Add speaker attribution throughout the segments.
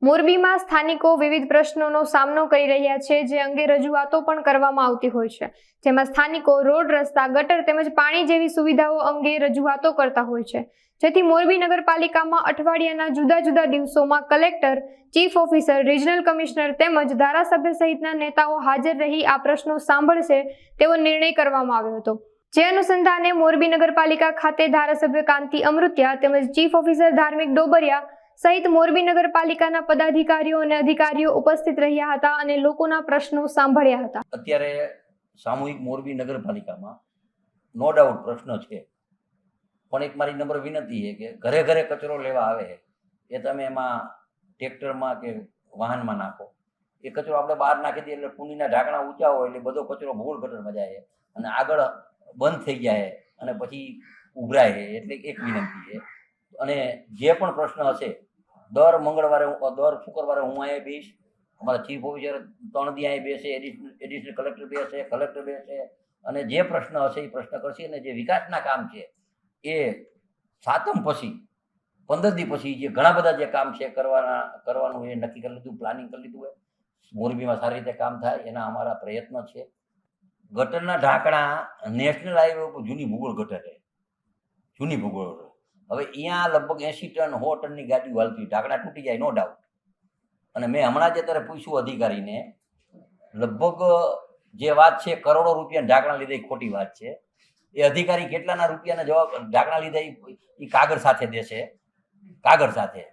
Speaker 1: મોરબીમાં સ્થાનિકો વિવિધ પ્રશ્નોનો સામનો કરી રહ્યા છે, જે અંગે રજૂઆતો પણ કરવામાં આવતી હોય છે, જેમાં સ્થાનિકો રોડ, રસ્તા, ગટર તેમજ પાણી જેવી સુવિધાઓ અંગે રજૂઆતો કરતા હોય છે, જેથી મોરબી નગરપાલિકામાં અઠવાડિયાના જુદા જુદા દિવસોમાં collector, chief officer, regional commissioner તેમજ ધારાસભ્ય સહિતના નેતાઓ હાજર રહી આ પ્રશ્નો સાંભળશે તેવો નિર્ણય કરવામાં આવ્યો હતો, જે અનુસંધાને મોરબી નગરપાલિકા ખાતે ધારાસભ્ય કાંતિ અમૃતિયા તેમજ ચીફ ઓફિસર ધાર્મિક ડોબરિયા સહિત મોરબી નગરપાલિકાના પદાધિકારીઓ અને અધિકારીઓ ઉપસ્થિત રહ્યા હતા અને લોકોના પ્રશ્નો સાંભળ્યા હતા।
Speaker 2: અત્યારે સામૂહિક મોરબી નગરપાલિકામાં નો ડાઉટ પ્રશ્ન છે, પણ એક મારી નમ્ર વિનંતી છે કે ઘરે ઘરે કચરો લેવા આવે એ તમે એમાં ટ્રેક્ટરમાં કે વાહનમાં નાખો, એ કચરો આપણે બહાર નાખી દઈએ એટલે કુંડીના ઢાંકણા ઊંચા હોય એટલે બધો કચરો ભૂગોળ ગટરમાં જાય અને આગળ બંધ થઈ જાય અને પછી ઉભરાય છે। એટલે એક વિનંતી છે અને જે પણ પ્રશ્ન હશે દર મંગળવારે દર શુક્રવારે હું અહીંયા બેસીશ, અમારા ચીફ ઓફિસર 3 દી અહીંયા બેસે, એડિશનલ કલેક્ટર બેસે, કલેક્ટર બેસે અને જે પ્રશ્ન હશે એ પ્રશ્ન કરશે અને જે વિકાસના કામ છે એ 7મ પછી 15 દી પછી જે ઘણા બધા જે કામ છે કરવાનું એ નક્કી કરી લીધું, પ્લાનિંગ કરી લીધું હોય, મોરબીમાં સારી રીતે કામ થાય એના અમારા પ્રયત્ન છે। ગટરના ઢાંકણા નેશનલ હાઈવે ઉપર જૂની ભૂગોળ ગટર છે, જૂની ભૂગોળ। હવે અહીંયા લગભગ 80 ટન 100 ટનની ગાડીઓ હાલતી, ઢાંકણા તૂટી જાય નો ડાઉટ। અને મેં હમણાં જ અત્યારે પૂછ્યું અધિકારીને, લગભગ જે વાત છે કરોડો રૂપિયા ઢાંકણા લીધે ખોટી વાત છે। એ અધિકારી કેટલાના રૂપિયાના જવાબ ઢાંકણા લીધે એ કાગળ સાથે દેશે, કાગળ સાથે,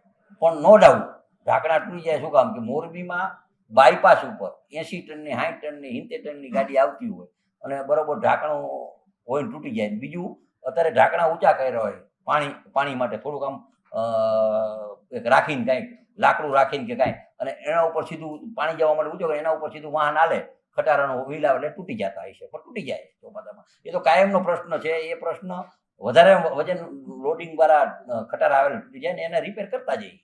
Speaker 2: પણ નો ડાઉટ ઢાંકણા તૂટી જાય। શું કામ કે મોરબીમાં બાયપાસ ઉપર 80 ટનની 60 ટનની 70 ટનની ગાડી આવતી હોય અને બરોબર ઢાંકણું હોય ને તૂટી જાય। બીજું અત્યારે ઢાંકણા ઊંચા કર્યા હોય પાણી માટે થોડુંક આમ રાખીને કાંઈક લાકડું રાખીને કે કાંઈ, અને એના ઉપર સીધું પાણી જવા માટે ઊંચો કરે, એના ઉપર સીધું વાહન હાલે, ખટારાનો વ્હીલ આવે એટલે તૂટી જતા હોય છે, પણ તૂટી જાય ચોમાસામાં। એ તો કાયમનો પ્રશ્ન છે, એ પ્રશ્ન વધારે વજન લોડિંગ વાળા ખટારા આવેલા તૂટી જાય ને એને રિપેર કરતા જઈએ।